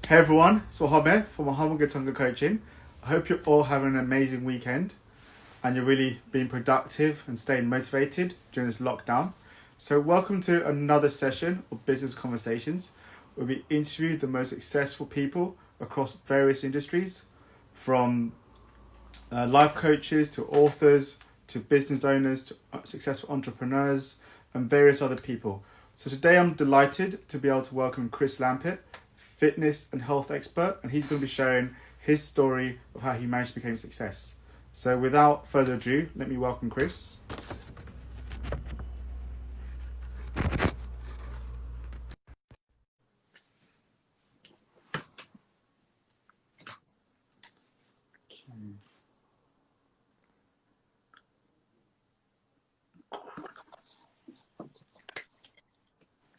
Hey everyone, it's Wahome from Wahome Gitonga Coaching. I hope you're all having an amazing weekend and you're really being productive and staying motivated during this lockdown. So welcome to another session of Business Conversations where we interview the most successful people across various industries, from life coaches to authors to business owners to successful entrepreneurs and various other people. So today I'm delighted to be able to welcome Chris Lampitt, fitness and health expert, and he's going to be sharing his story of how he managed to become a success. So without further ado, let me welcome Chris.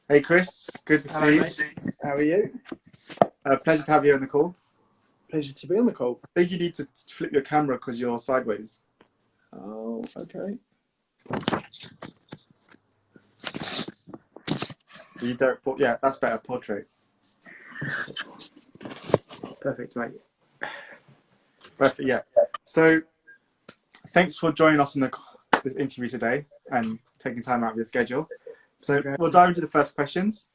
Hey Chris, good to Hello, see you. mate. How are you? Pleasure to have you on the call. Pleasure to be on the call. I think you need to flip your camera because you're sideways. Oh, okay. You don't. Yeah, that's better. Portrait. Perfect, mate. Perfect. Yeah. So thanks for joining us on this interview today and taking time out of your schedule. So Okay. we'll dive into the first questions.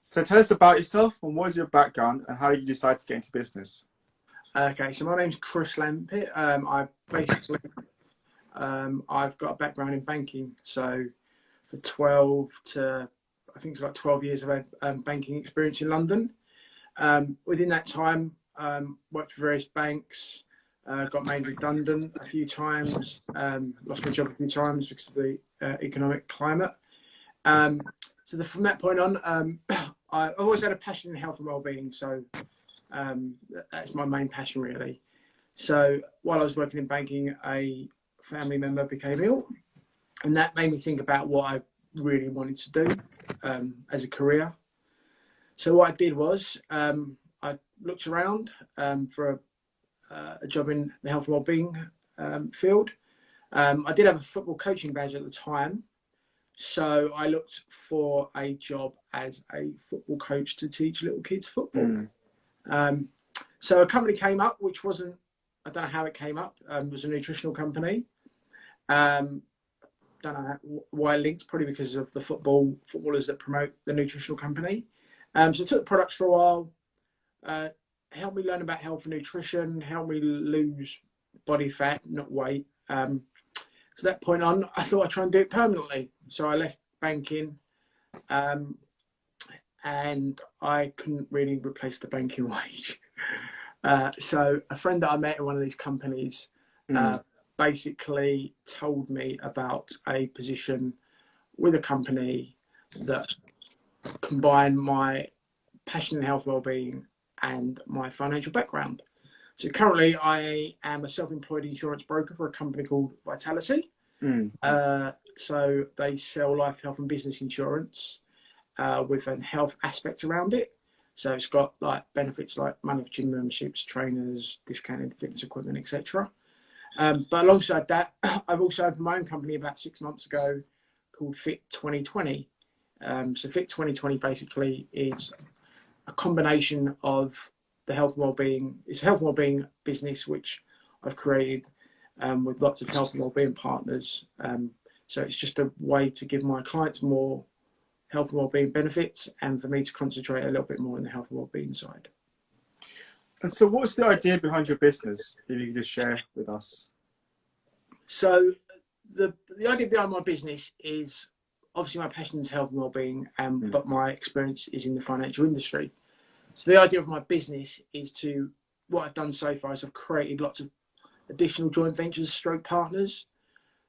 So tell us about yourself and what is your background and how did you decide to get into business? Okay, so my name's Chris Lampitt. I've got a background in banking. So for 12 to, I think it's like 12 years I've had banking experience in London. Within that time, worked for various banks, got made redundant a few times, lost my job a few times because of the economic climate. From that point on, I've always had a passion in health and well-being, so that's my main passion really. So while I was working in banking, a family member became ill, and that made me think about what I really wanted to do as a career. So what I did was I looked around for a job in the health and well-being field. I did have a football coaching badge at the time, so I looked for a job as a football coach to teach little kids football. So a company came up, which wasn't, I don't know how it came up, it was a nutritional company. Don't know why linked, probably because of the footballers that promote the nutritional company. So I took the products for a while, helped me learn about health and nutrition, helped me lose body fat, not weight. So that point on, I thought I'd try and do it permanently. So I left banking, and I couldn't really replace the banking wage. So a friend that I met in one of these companies basically told me about a position with a company that combined my passion in health and well-being and my financial background. So currently I am a self-employed insurance broker for a company called Vitality. So they sell life, health and business insurance with a health aspect around it. So it's got like benefits like money for gym memberships, trainers, discounted fitness equipment, etc. But alongside that, I've also opened my own company about 6 months ago called Fit 2020. So Fit 2020 basically is a combination of the health and well-being. It's a health and well-being business which I've created with lots of health and well-being partners. So it's just a way to give my clients more health and well-being benefits and for me to concentrate a little bit more on the health and well-being side. And so what's the idea behind your business, if you could just share with us? So the idea behind my business is obviously my passion is health and well-being, but my experience is in the financial industry. So the idea of my business is what I've done so far is I've created lots of additional joint ventures, stroke partners.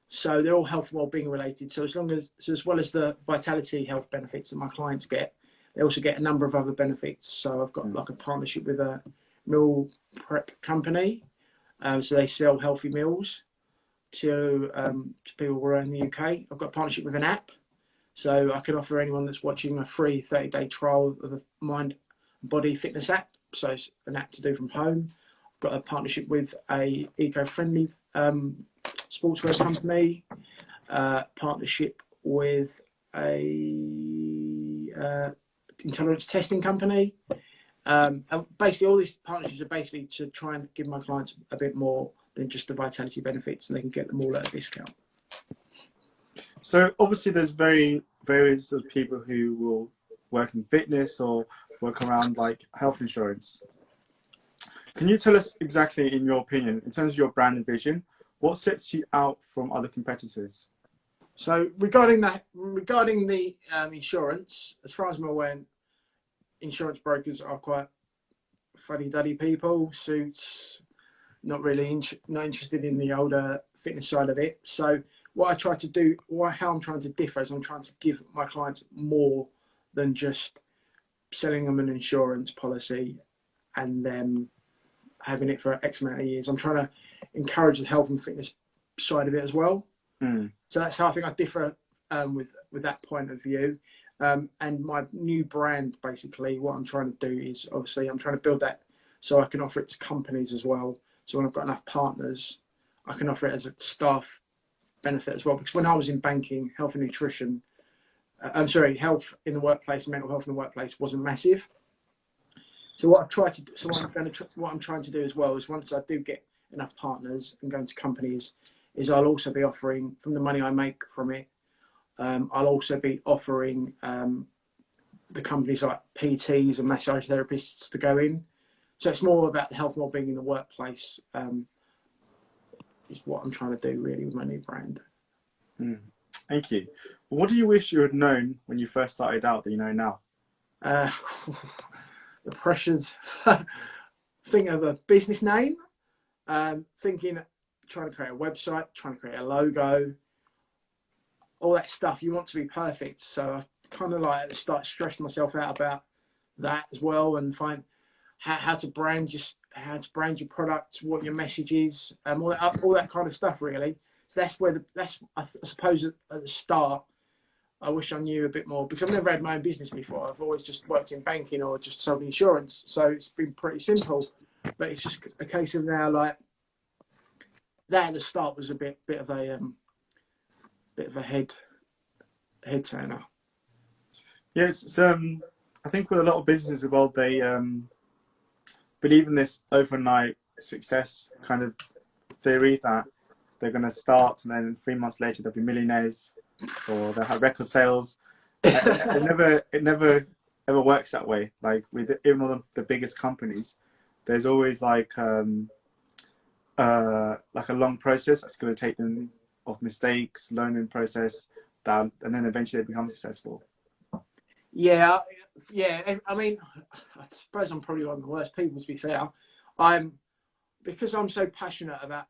So they're all health and well-being related. So as well as the Vitality health benefits that my clients get, they also get a number of other benefits. So I've got like a partnership with a meal prep company. So they sell healthy meals to people around the UK. I've got a partnership with an app. So I can offer anyone that's watching a free 30-day trial of the Mind and Body Fitness app. So it's an app to do from home. I've got a partnership with a eco-friendly sportswear company, partnership with a intolerance testing company, And basically, all these partnerships are basically to try and give my clients a bit more than just the vitality benefits, and they can get them all at a discount. So obviously, there's various sort of people who will work in fitness or work around like health insurance. Can you tell us exactly, in your opinion, in terms of your brand and vision, what sets you out from other competitors? So regarding the insurance, as far as I'm aware, insurance brokers are quite fuddy-duddy people, suits, not really not interested in the older fitness side of it. So what I try to do, how I'm trying to differ, is I'm trying to give my clients more than just selling them an insurance policy and then having it for X amount of years. I'm trying to encourage the health and fitness side of it as well. So that's how I think I differ with that point of view. And my new brand, basically, what I'm trying to do is, obviously, I'm trying to build that so I can offer it to companies as well. So when I've got enough partners, I can offer it as a staff benefit as well. Because when I was in banking, health and nutrition, health in the workplace, mental health in the workplace wasn't massive. So what I'm trying to do as well is, once I do get enough partners and go into companies, is I'll also be offering, from the money I make from it, I'll also be offering the companies like PTs and massage therapists to go in. So it's more about the health and wellbeing in the workplace, is what I'm trying to do really with my new brand. Thank you. What do you wish you had known when you first started out that you know now? The pressures. Think of a business name, trying to create a website, trying to create a logo, all that stuff. You want to be perfect. So I kind of like start stressing myself out about that as well, and find how to brand your products, what your message is, all that kind of stuff really. So I suppose at the start, I wish I knew a bit more, because I've never had my own business before. I've always just worked in banking or just sold insurance. So it's been pretty simple, but it's just a case of now, like, that at the start was a bit of a head turner. Yes, I think with a lot of businesses as well, they believe in this overnight success kind of theory that they're going to start and then 3 months later they'll be millionaires or they'll have record sales. It never ever works that way. Like with even all the biggest companies, there's always like a long process that's going to take them of mistakes, learning process down, and then eventually they become successful. Yeah. I mean, I suppose I'm probably one of the worst people, to be fair. Because I'm so passionate about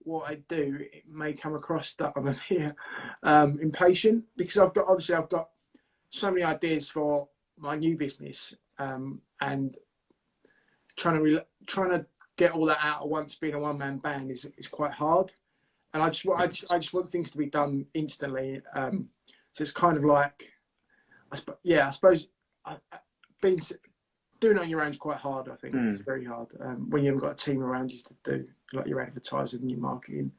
what I do, it may come across that I'm a bit impatient, because I've got so many ideas for my new business, and trying to get all that out at once, being a one-man band, is quite hard. And I just want things to be done instantly. So it's kind of like, I suppose doing it on your own is quite hard. I think it's very hard when you haven't got a team around you to do like your advertising and your marketing,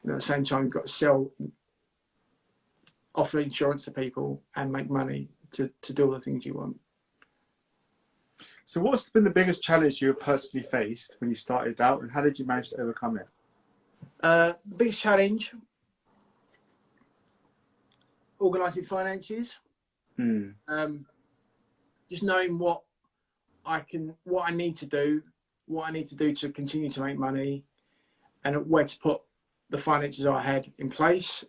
and at the same time you've got to offer insurance to people and make money to do all the things you want. So what's been the biggest challenge you personally faced when you started out, and how did you manage to overcome it? The biggest challenge, organising finances. Just knowing what I need to do to continue to make money, and where to put the finances I had in place.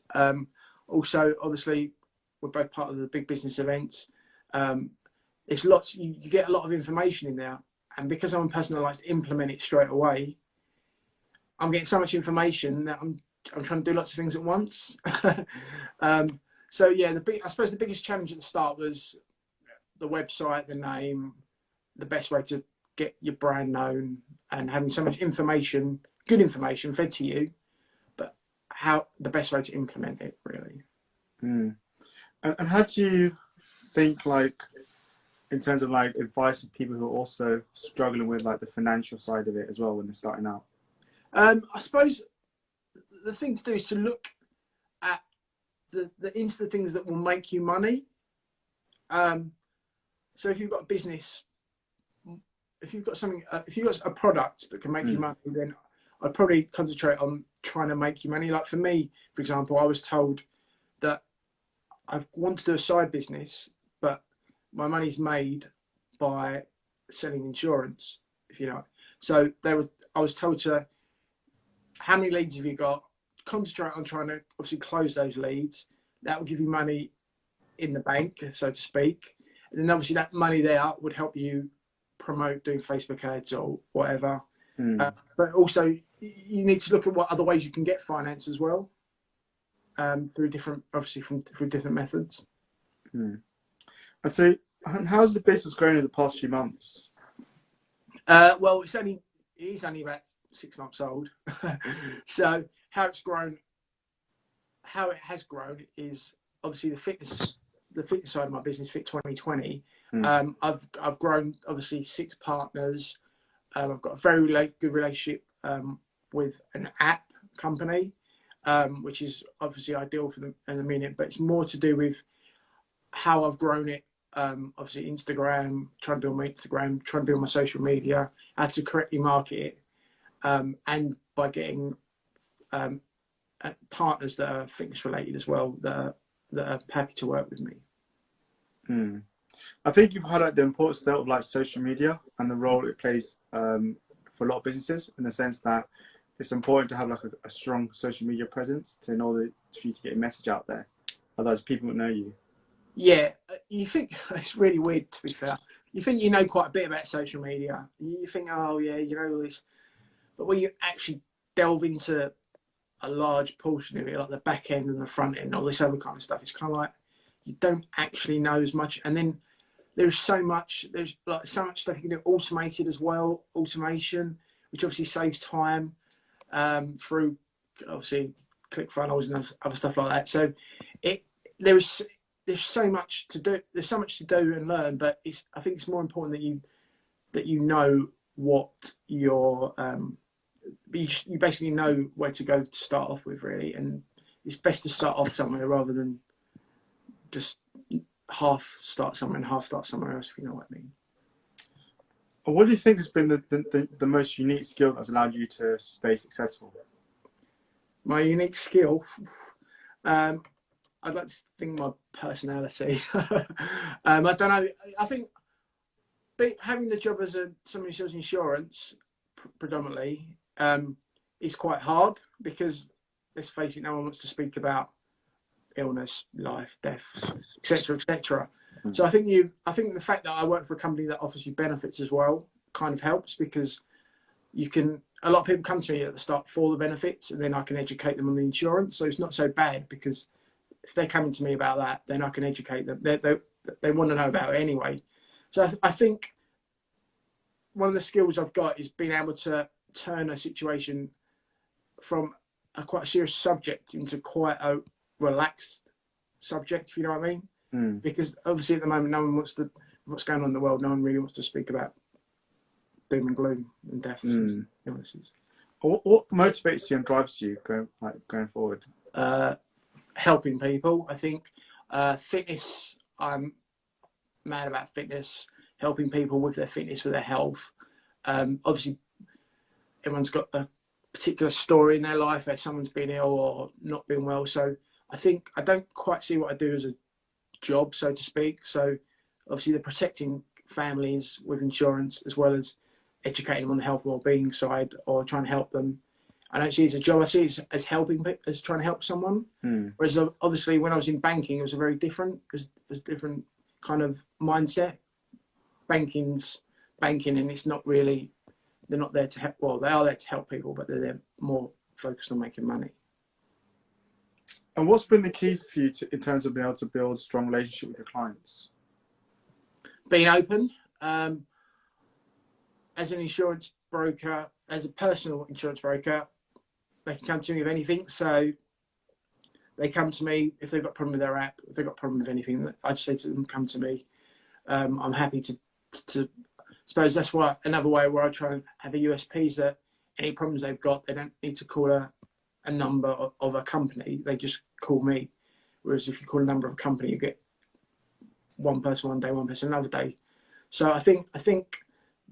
Also, obviously, we're both part of the big business events. It's lots. You get a lot of information in there, and because I'm a person that likes to implement it straight away, I'm getting so much information that I'm trying to do lots of things at once. So yeah, I suppose the biggest challenge at the start was the website, the name, the best way to get your brand known, and having so much information, good information fed to you, but how the best way to implement it really. And how do you think, like, in terms of like advice for people who are also struggling with like the financial side of it as well when they're starting out? I suppose the thing to do is to look at the instant things that will make you money. So if you've got a business, if you've got something, if you've got a product that can make you money, then I'd probably concentrate on trying to make you money. Like for me, for example, I was told that I want to do a side business, but my money's made by selling insurance, if you know. So I was told to, how many leads have you got? Concentrate on trying to obviously close those leads. That will give you money in the bank, so to speak. And then obviously that money there would help you promote doing Facebook ads or whatever. But also you need to look at what other ways you can get finance as well, through different, obviously through different methods. And so how's the business grown in the past few months? Well, it is only about 6 months old. So how it has grown is obviously the fitness side of my business, Fit 2020. I've grown obviously 6 partners. I've got a very good relationship with an app company, which is obviously ideal for them in a minute, but it's more to do with how I've grown it. Obviously Instagram, trying to build my Instagram, trying to build my social media, how to correctly market it, and by getting partners that are fitness related as well, that are happy to work with me. I think you've highlighted the importance of like social media and the role it plays for a lot of businesses, in the sense that it's important to have like a strong social media presence in order for you to get your message out there. Otherwise, people won't know you. Yeah, you think it's really weird, to be fair. You think you know quite a bit about social media. You think, oh yeah, you know all this, but when you actually delve into a large portion of it, like the back end and the front end, all this other kind of stuff, it's kind of like you don't actually know as much. And then there's so much stuff you can do automated as well, automation, which obviously saves time through obviously ClickFunnels and other stuff like that. So there's so much to do. There's so much to do and learn, but I think it's more important that you know what your you basically know where to go to start off with, really, and it's best to start off somewhere rather than just half start somewhere and half start somewhere else, if you know what I mean. What do you think has been the most unique skill that's allowed you to stay successful? My unique skill, I'd like to think my personality. I don't know. I think having the job as somebody who sells insurance predominantly is quite hard, because let's face it, no one wants to speak about illness, life, death, etc., etc. So I think the fact that I work for a company that offers you benefits as well kind of helps, because a lot of people come to me at the start for the benefits, and then I can educate them on the insurance. So it's not so bad, because if they're coming to me about that, then I can educate them. They want to know about it anyway. So I think one of the skills I've got is being able to turn a situation from a quite serious subject into quite a relaxed subject, if you know what I mean. Because obviously at the moment, no one wants to, what's going on in the world, no one really wants to speak about doom and gloom and deaths and illnesses. What motivates you and drives you going forward? Helping people. I think fitness, I'm mad about fitness, helping people with their fitness, with their health. Obviously everyone's got a particular story in their life where someone's been ill or not been well, so I think I don't quite see what I do as a job, so to speak. So obviously the protecting families with insurance, as well as educating them on the health and well-being side, or trying to help them, I don't see it as a job. I see it as helping, as trying to help someone. Whereas obviously when I was in banking, it was a very different, different kind of mindset. Banking's banking, and it's not really, they're not there to help. Well, they are there to help people, but they're more focused on making money. And what's been the key for you in terms of being able to build a strong relationship with your clients? Being open. As an insurance broker, as a personal insurance broker, they can come to me with anything. So they come to me if they've got a problem with their app, if they've got a problem with anything, I just say to them, come to me. I'm happy to suppose that's why another way where I try and have a USP is that any problems they've got, they don't need to call a number of a company, they just call me. Whereas if you call a number of a company, you get one person one day, one person another day. So I think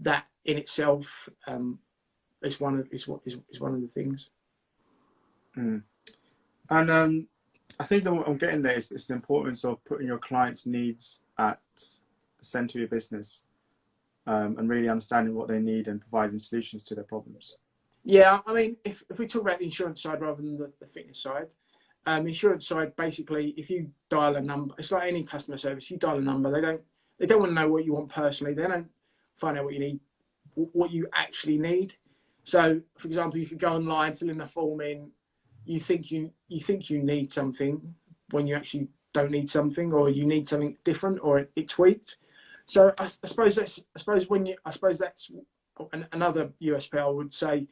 that in itself is one of the things. Mm. And I think I'm getting there. It's the importance of putting your clients' needs at the center of your business, and really understanding what they need and providing solutions to their problems. Yeah, I mean, if we talk about the insurance side rather than the fitness side, insurance side, basically, if you dial a number, it's like any customer service. You dial a number, they don't want to know what you want personally. They don't find out what you need, what you actually need. So, for example, you could go online, fill in a form in. You think you need something when you actually don't need something, or you need something different, or it tweaked. So I suppose that's another USP I would say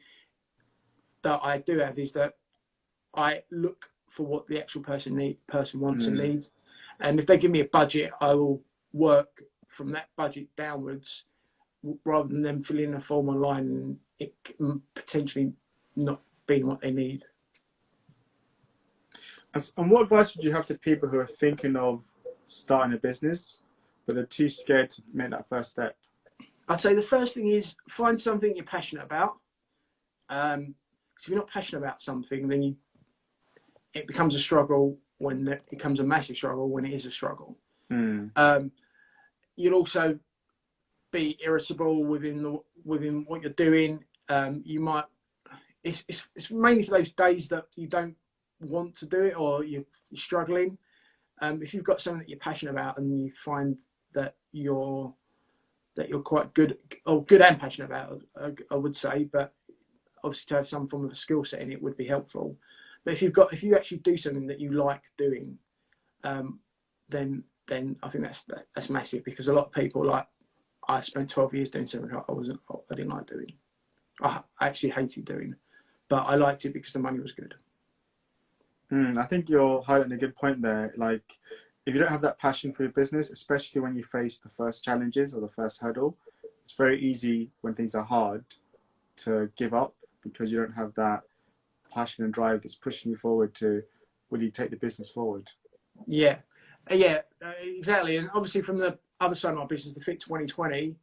that I do have, is that I look for what the actual person wants and needs, and if they give me a budget, I will work from that budget downwards, rather than them filling in a form online and it potentially not being what they need. And what advice would you have to people who are thinking of starting a business, but they're too scared to make that first step? I'd say the first thing is find something you're passionate about. Because if you're not passionate about something, then it becomes a struggle it becomes a massive struggle when it is a struggle. You'll also be irritable within what you're doing. You might. It's mainly for those days that you don't want to do it, or you're struggling. If you've got something that you're passionate about and you find that you're quite good and passionate about, I would say, but obviously to have some form of a skill set in it would be helpful. But if you actually do something that you like doing, then I think that's massive, because a lot of people, like, I spent 12 years doing something I didn't like doing. I actually hated doing, but I liked it because the money was good. I think you're highlighting a good point there. Like, if you don't have that passion for your business, especially when you face the first challenges or the first hurdle, it's very easy when things are hard to give up, because you don't have that passion and drive that's pushing you forward to really take the business forward. Yeah, exactly. And obviously from the other side of my business, the Fit 2020,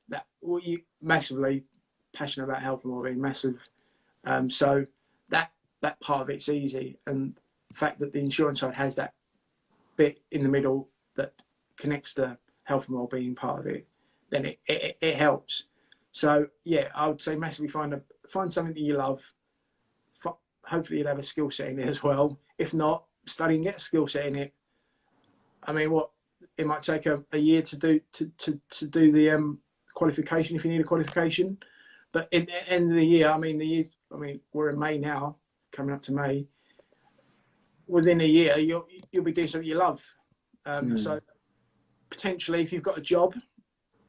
that you massively passionate about health and wellbeing, massive. So that part of it's easy, and the fact that the insurance side has that bit in the middle that connects the health and wellbeing part of it, then it helps. So yeah, I would say massively find something that you love. Hopefully you'll have a skill set in it as well. If not, study and get a skill set in it. I mean, it might take a year to do the qualification, if you need a qualification. But at the end of the year, I mean we're in May now, coming up to May. Within a year, you'll be doing something you love. So potentially, if you've got a job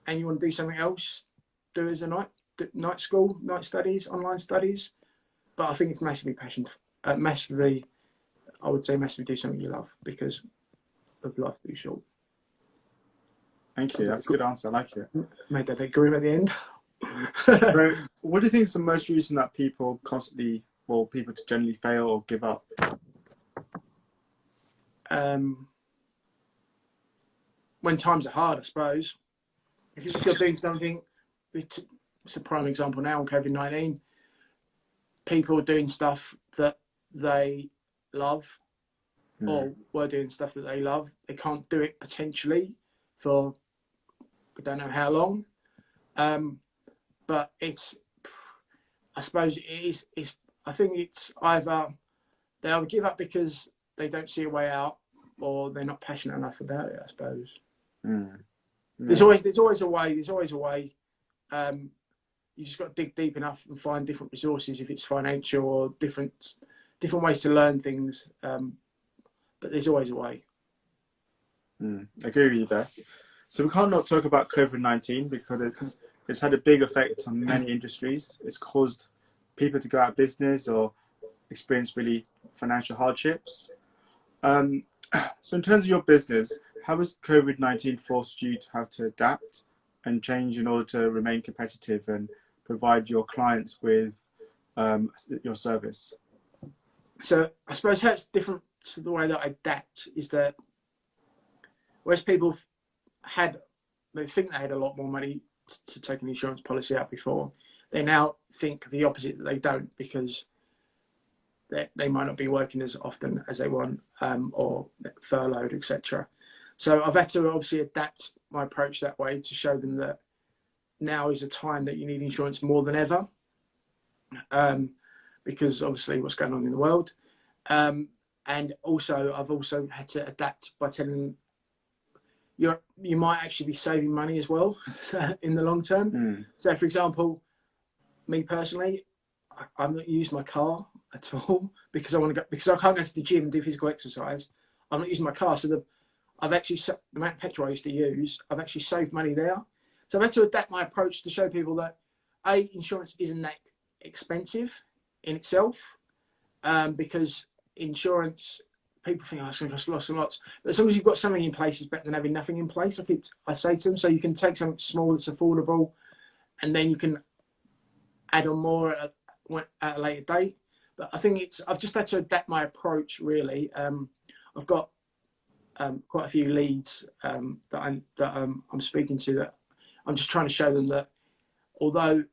and you want to do something else, do it as a night school, night studies, online studies. But I think it's massively I would say massively do something you love, because of life too short. Thank you. That's a good answer. I like it. Made that bit grim at the end. So, what do you think is the most reason that people to generally fail or give up? When times are hard, I suppose. If you're doing something, it's a prime example now on COVID-19. People are doing stuff that they love, or were doing stuff that they love. They can't do it potentially for we don't know how long. But I suppose it's I think it's either they either give up because they don't see a way out, or they're not passionate enough about it, I suppose. Yeah. There's always a way. You just got to dig deep enough and find different resources, if it's financial or different ways to learn things. But there's always a way. I agree with you there. So we can't not talk about COVID-19, because it's had a big effect on many industries. It's caused people to go out of business or experience really financial hardships. So in terms of your business, how has COVID-19 forced you to have to adapt and change in order to remain competitive and provide your clients with your service? So I suppose how it's different to the way that I adapt is that whereas people they think they had a lot more money to take an insurance policy out before, they now think the opposite, that they don't, because they might not be working as often as they want, or furloughed, etc. So I've had to obviously adapt my approach that way to show them that now is a time that you need insurance more than ever, because obviously what's going on in the world. And also, I've also had to adapt by telling them you might actually be saving money as well in the long term. So, for example, me personally, I'm not using my car at all because because I can't go to the gym and do physical exercise. I'm not using my car, so the amount of petrol I used to use, I've actually saved money there. So I've had to adapt my approach to show people that insurance isn't that expensive in itself, because insurance, people think, it's going to cost lots and lots. But as long as you've got something in place, it's better than having nothing in place. I say to them, so you can take something small that's affordable, and then you can add on more at a later date. But I think I've just had to adapt my approach, really. I've got quite a few leads that I'm speaking to, that I'm just trying to show them that although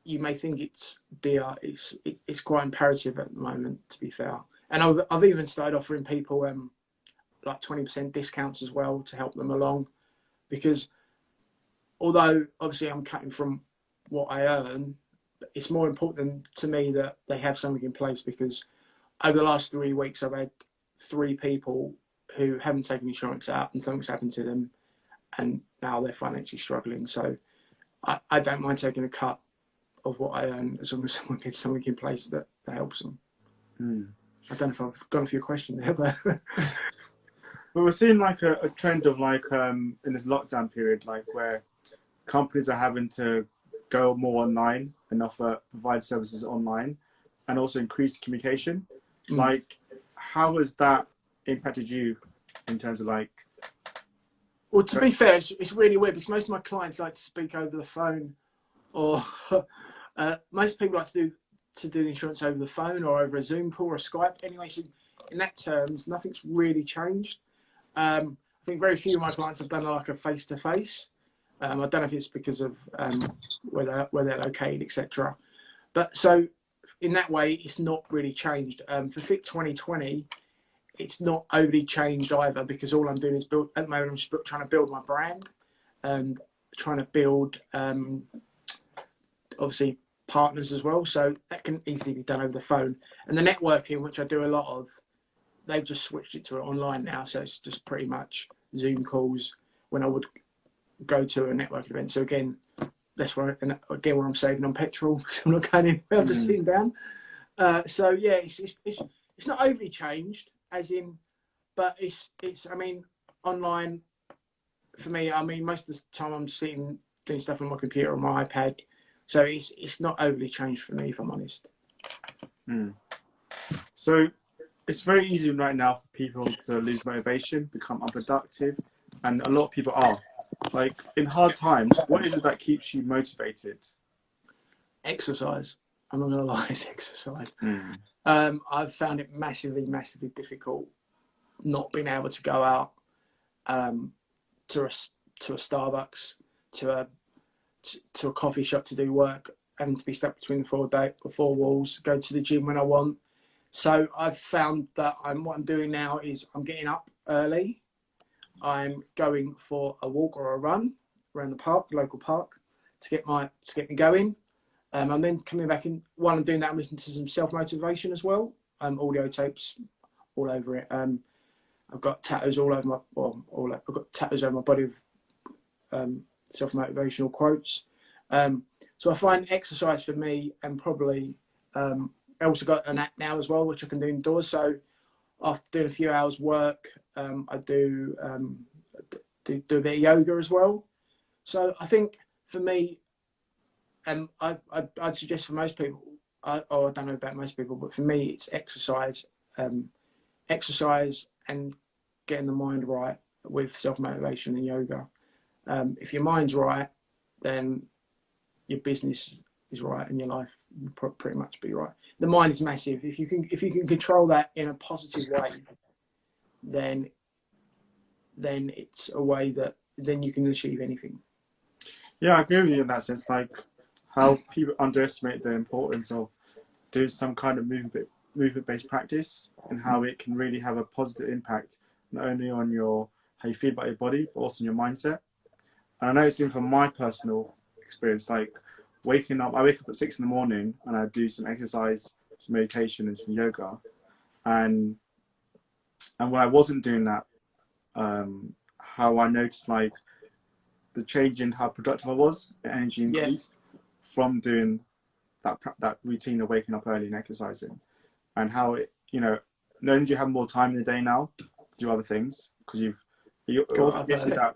you may think it's dear, it's quite imperative at the moment, to be fair. And I've even started offering people like 20% discounts as well to help them along, because although obviously I'm cutting from what I earn, it's more important to me that they have something in place, because over the last 3 weeks I've had 3 people who haven't taken insurance out and something's happened to them, and now they're financially struggling. So I don't mind taking a cut of what I earn as long as someone gets something in place that helps them. I don't know if I've gone off your question there, but But we're seeing like a trend of like in this lockdown period, like where companies are having to go more online and provide services online, and also increase communication. Like, how has that impacted you in terms of like? Well, to be fair, it's really weird because most of my clients like to speak over the phone, or most people like to do the insurance over the phone or over a Zoom call or a Skype. Anyway, so in that terms, nothing's really changed. I think very few of my clients have done like a face-to-face. I don't know if it's because of where they're located, etc. But so in that way, it's not really changed. For FIT 2020, it's not overly changed either, because all I'm doing is at the moment, I'm just trying to build my brand and trying to build, obviously, partners as well. So that can easily be done over the phone. And the networking, which I do a lot of, they've just switched it to online now. So it's just pretty much Zoom calls when I would go to a networking event. So again, that's where I'm saving on petrol, because I'm not going anywhere. I'm just sitting down. So yeah, it's not overly changed, as in, but it's I mean, online for me, I mean, most of the time I'm sitting doing stuff on my computer or my iPad. So it's not overly changed for me, if I'm honest. So it's very easy right now for people to lose motivation, become unproductive, and a lot of people are. Like, in hard times, what is it that keeps you motivated? Exercise. I'm not going to lie, it's exercise. I've found it massively, massively difficult not being able to go out to a Starbucks, to a coffee shop to do work, and to be stuck between the four walls, go to the gym when I want. So I've found that what I'm doing now is I'm getting up early. I'm going for a walk or a run around the local park, to get me going. I'm then coming back in. While I'm doing that, I'm listening to some self-motivation as well. Audio tapes all over it. I've got tattoos all over I've got tattoos over my body of self-motivational quotes. So I find exercise for me, and probably I also got an app now as well, which I can do indoors. So after doing a few hours work, I do a bit of yoga as well. So I think for me, I'd suggest for most people, I don't know about most people, but for me, it's exercise, and getting the mind right with self-motivation and yoga. If your mind's right, then your business is right, and your life will pretty much be right. The mind is massive. If you can control that in a positive way, then it's a way that then you can achieve anything. Yeah, I agree with you in that sense. Like how people underestimate the importance of doing some kind of movement-based practice and how it can really have a positive impact not only on your how you feel about your body but also on your mindset. And I know it's even from my personal experience, like waking up, I wake up at 6 in the morning and I do some exercise, some meditation, and some yoga. And when I wasn't doing that, how I noticed like the change in how productive I was, the energy Yeah, increased from doing that routine of waking up early and exercising, and how it, not only do you have more time in the day now to do other things because it got also up gives you early.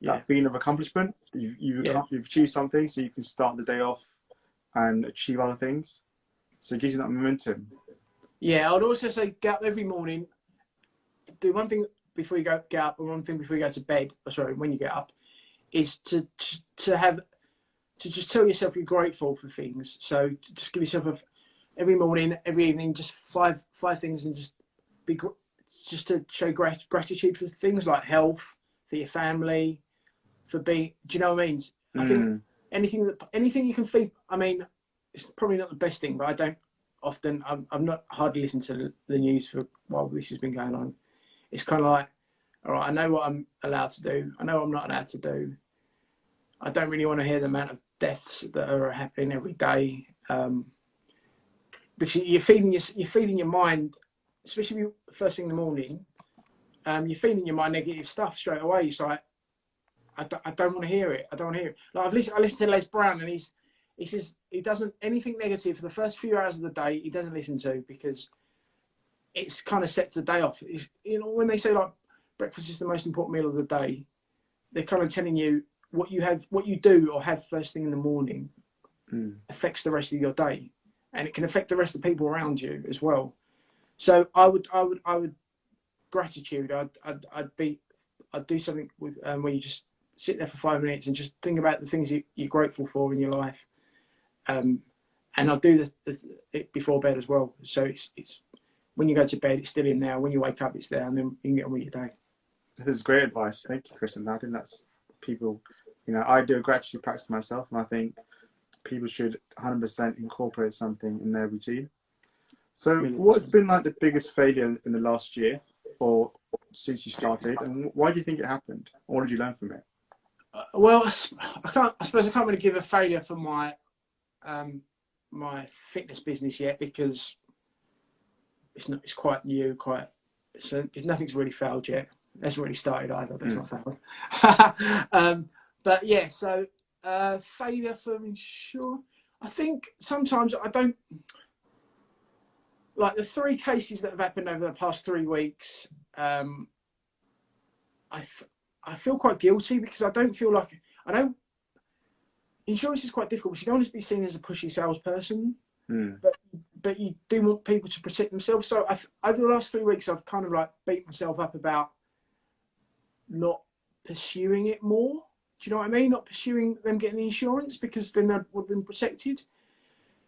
Yeah, that feeling of accomplishment. yeah, You've achieved something, so you can start the day off and achieve other things. So it gives you that momentum. yeah. I'd also say get up every morning, do one thing before you get up, and one thing before you go to bed. Or sorry, when you get up, is to have to just tell yourself you're grateful for things. So just give yourself every morning, every evening, just five things, and just be just to show gratitude for things like health, for your family, for being. Do you know what I mean? I think Mm. anything you can think. I mean, it's probably not the best thing, but I don't often. I'm not hardly listened to the news for while this has been going on. It's kind of like, all right, I know what I'm allowed to do. I know what I'm not allowed to do. I don't really want to hear the amount of deaths that are happening every day. Because you're feeding your mind, especially first thing in the morning. You're feeding your mind negative stuff straight away. It's like I don't want to hear it. I don't want to hear it. Like I listened to Les Brown, and he says he doesn't anything negative for the first few hours of the day. He doesn't listen to because it's kind of sets the day off. It's, when they say like breakfast is the most important meal of the day, they're kind of telling you what you do or have first thing in the morning Mm. affects the rest of your day, and it can affect the rest of the people around you as well. So I would gratitude. I'd do something with where you just sit there for 5 minutes and just think about the things you're grateful for in your life. Um, and I'll do it before bed as well. So it's when you go to bed, it's still in there. When you wake up, it's there, and then you can get on with your day. This is great advice. Thank you, Kristen. I think that's people. I do a gratitude practice myself, and I think people should 100% incorporate something in their routine. So, Million what's percent. been like the biggest failure in the last year or since you started, and why do you think it happened? Or what did you learn from it? Well, I can't. I suppose I can't really give a failure for my fitness business yet because it's not. It's quite new. Nothing's really failed yet. It hasn't really started either, but it's Mm. not failed. But yeah, so failure for sure. I think sometimes I don't like the three cases that have happened over the past 3 weeks. I, I feel quite guilty because I don't feel like I don't. Insurance is quite difficult because you don't want to be seen as a pushy salesperson, Mm. but you do want people to protect themselves. So over the last 3 weeks, I've kind of like beat myself up about not pursuing it more. Do you know what I mean? Not pursuing them getting the insurance because then they would have been protected.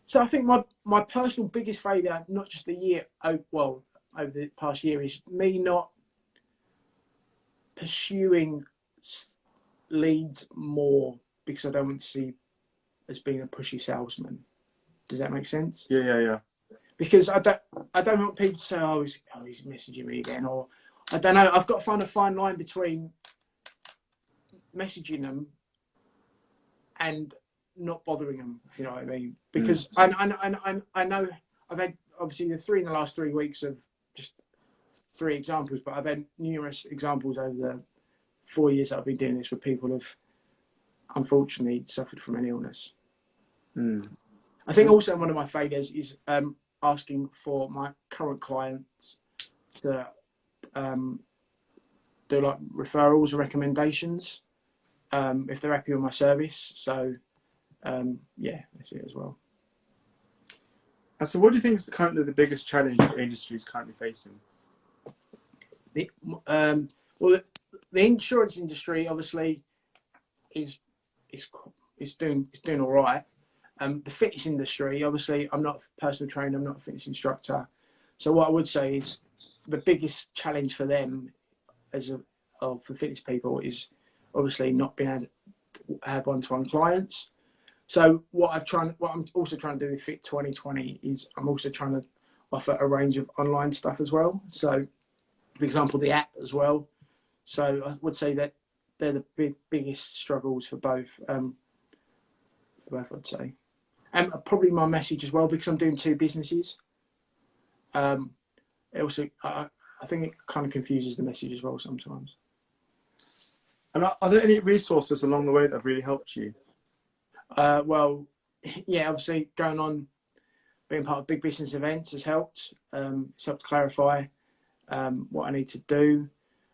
So I think my personal biggest failure, not just the year, over the past year, is me not pursuing leads more because I don't want to see as being a pushy salesman. Does that make sense? Yeah, yeah, yeah. Because I don't want people to say, he's messaging me again, or I don't know. I've got to find a fine line between messaging them and not bothering them. If you know what I mean? Mm. Because I know I've had obviously the three in the last 3 weeks of just three examples, but I've had numerous examples over the 4 years that I've been doing this where people have unfortunately suffered from an illness. Mm. I think also one of my failures is asking for my current clients to do like referrals or recommendations if they're happy with my service. So yeah, that's it as well. And so, what do you think is currently the biggest challenge the industry is currently facing? The, well, the insurance industry obviously is is is doing all right. The fitness industry, obviously, I'm not a personal trainer, I'm not a fitness instructor. So what I would say is the biggest challenge for them for fitness people is obviously not being able had one-to-one clients. So what I'm also trying to do with Fit 2020 is I'm also trying to offer a range of online stuff as well. So, for example, the app as well. So I would say that they're the biggest struggles for both. I'd say, and probably my message as well, because I'm doing two businesses. It also, I think it kind of confuses the message as well sometimes. And are there any resources along the way that have really helped you? Well, yeah, obviously going on, being part of big business events has helped. It's helped clarify what I need to do.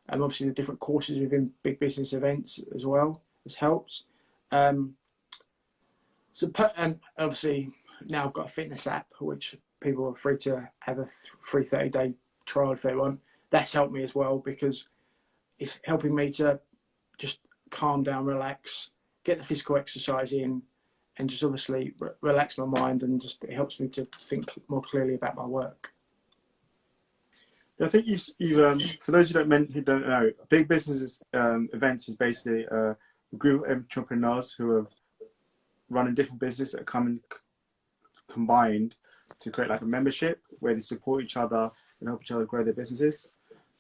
Obviously the different courses within big business events as well has helped. And obviously now I've got a fitness app, which people are free to have a free 30-day trial if they want. That's helped me as well, because it's helping me to just calm down, relax, get the physical exercise in, and just obviously relax my mind, and just it helps me to think more clearly about my work. I think you for those who don't know, big business events is basically a group of entrepreneurs who have running different businesses that are coming combined to create like a membership where they support each other and help each other grow their businesses.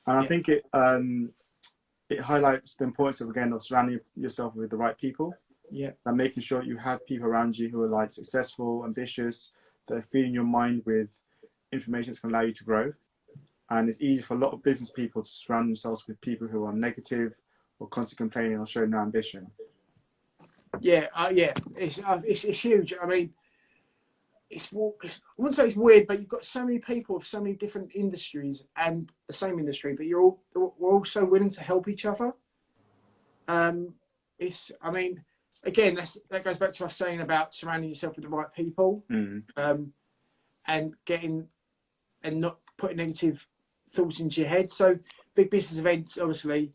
And I think it highlights the importance of, again, of surrounding yourself with the right people. Yeah. And making sure you have people around you who are like successful, ambitious, that are feeding your mind with information that's going to allow you to grow. And it's easy for a lot of business people to surround themselves with people who are negative or constantly complaining or showing no ambition. Yeah, it's huge. I mean, I wouldn't say it's weird, but you've got so many people of so many different industries and the same industry, but we're all so willing to help each other. I mean, again, that goes back to us saying about surrounding yourself with the right people, and not putting negative thoughts into your head. So big business events, obviously,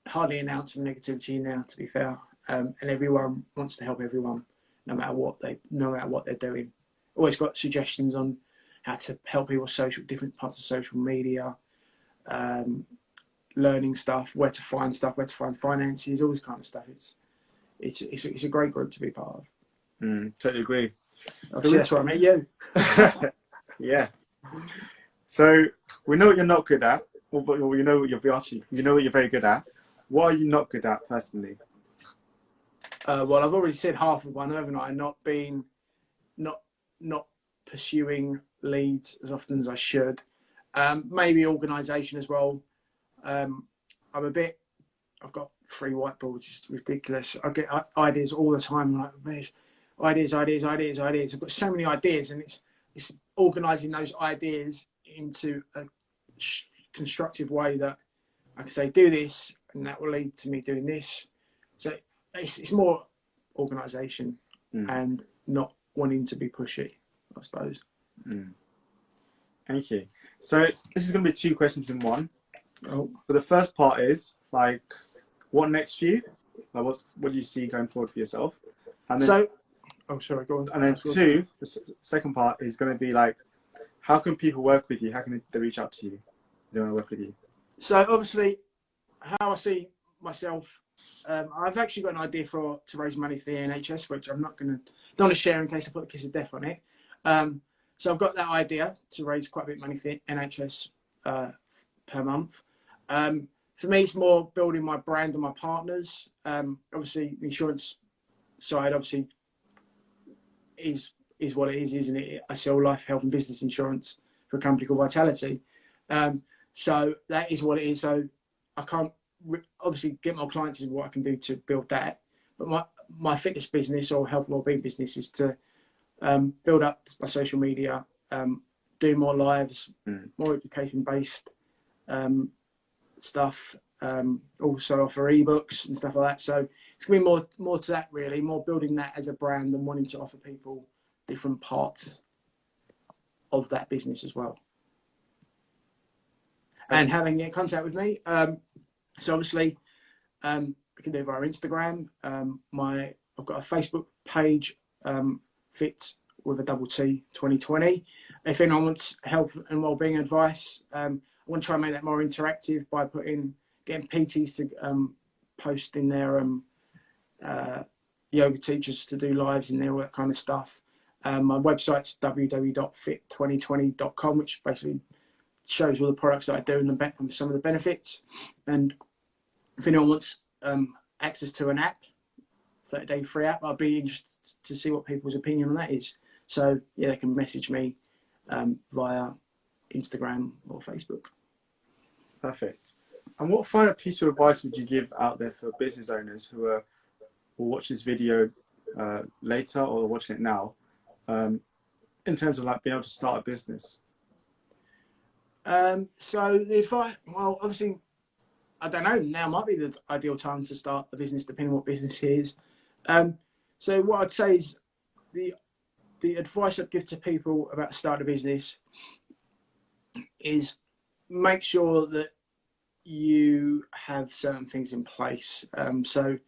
hardly announce some negativity now, to be fair, and everyone wants to help everyone, no matter what they're doing. Always got suggestions on how to help people different parts of social media, learning stuff, where to find finances, all this kind of stuff. It's a great group to be part of. Totally agree. Obviously, that's where I met you. Yeah. So we know what you're not good at, or you know what you're very good at. What are you not good at personally? Well, I've already said half of one, haven't I? Not pursuing leads as often as I should. Maybe organisation as well. I've got 3 whiteboards, it's ridiculous. I get ideas all the time, like ideas. I've got so many ideas, and it's organising those ideas into a constructive way that I can say, do this, and that will lead to me doing this. So it's more organisation and not wanting to be pushy, I suppose. Thank you. So this is going to be 2 questions in one. Oh. So the first part is like, what next for you? Like, what do you see going forward for yourself? And then, go on. And then 2, the second part is going to be like, how can people work with you? How can they reach out to you? They want to work with you. So obviously, how I see myself, I've actually got an idea to raise money for the NHS, which I'm don't want to share in case I put a kiss of death on it. So I've got that idea to raise quite a bit of money for the NHS per month. For me, it's more building my brand and my partners. Obviously, the insurance side obviously is what it is, isn't it? I sell life, health, and business insurance for a company called Vitality. So that is what it is. So I can't obviously get more clients is what I can do to build that. But my fitness business or health and wellbeing business is to build up my social media, do more lives, more education-based stuff. Also offer ebooks and stuff like that. So it's going to be more to that, really, more building that as a brand and wanting to offer people different parts of that business as well. And having contact with me. So obviously, we can do it via Instagram. I've got a Facebook page, Fit with a double T 2020. If anyone wants health and wellbeing advice, I want to try and make that more interactive by getting PTs to posting their yoga teachers to do lives in there, all that kind of stuff. My website's www.fit2020.com, which basically shows all the products that I do and some of the benefits. And if anyone wants access to an app, 30-day free app, I'd be interested to see what people's opinion on that is. So yeah, they can message me via Instagram or Facebook. Perfect. And what final piece of advice would you give out there for business owners who will watch this video later or watching it now, in terms of like being able to start a business? So obviously, I don't know, now might be the ideal time to start a business, depending on what business it is. So what I'd say is the advice I'd give to people about starting a business is make sure that you have certain things in place. So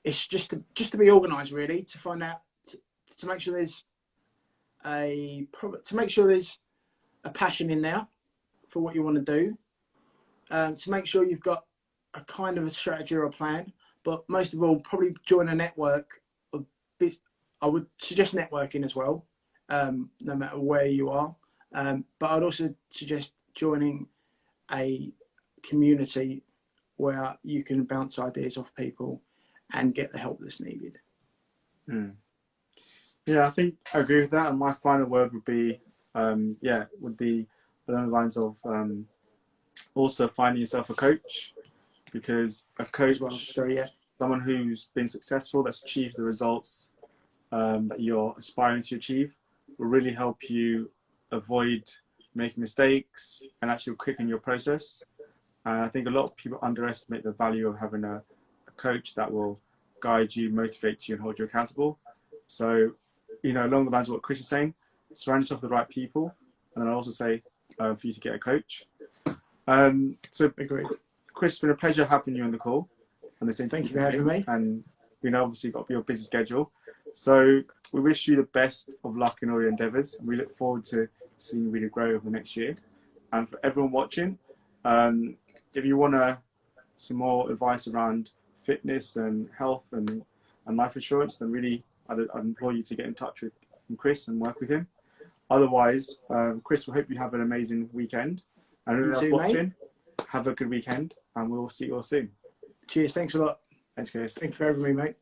it's just to be organised, really, to find out, to make sure there's a passion in there for what you want to do, to make sure you've got a kind of a strategy or a plan, but most of all, probably join a network. I would suggest networking as well, no matter where you are, but I'd also suggest joining a community where you can bounce ideas off people and get the help that's needed. Yeah, I think I agree with that. And my final word would be, along the lines of also finding yourself a coach, because a coach, someone who's been successful, that's achieved the results that you're aspiring to achieve, will really help you avoid making mistakes and actually quicken your process. And I think a lot of people underestimate the value of having a coach that will guide you, motivate you, and hold you accountable. So, along the lines of what Chris is saying, surround yourself with the right people. And then I'll also say for you to get a coach. So, Agreed. Chris, it's been a pleasure having you on the call. And thank you for having me. And obviously got your busy schedule. So we wish you the best of luck in all your endeavours. We look forward to seeing you really grow over the next year. And for everyone watching, if you want some more advice around fitness and health and life insurance, then really I'd implore you to get in touch with Chris and work with him. Otherwise, Chris, we hope you have an amazing weekend. And everyone else watching, have a good weekend, and we'll see you all soon. Cheers. Thanks a lot. Thanks, Chris. Thank you for having me, mate.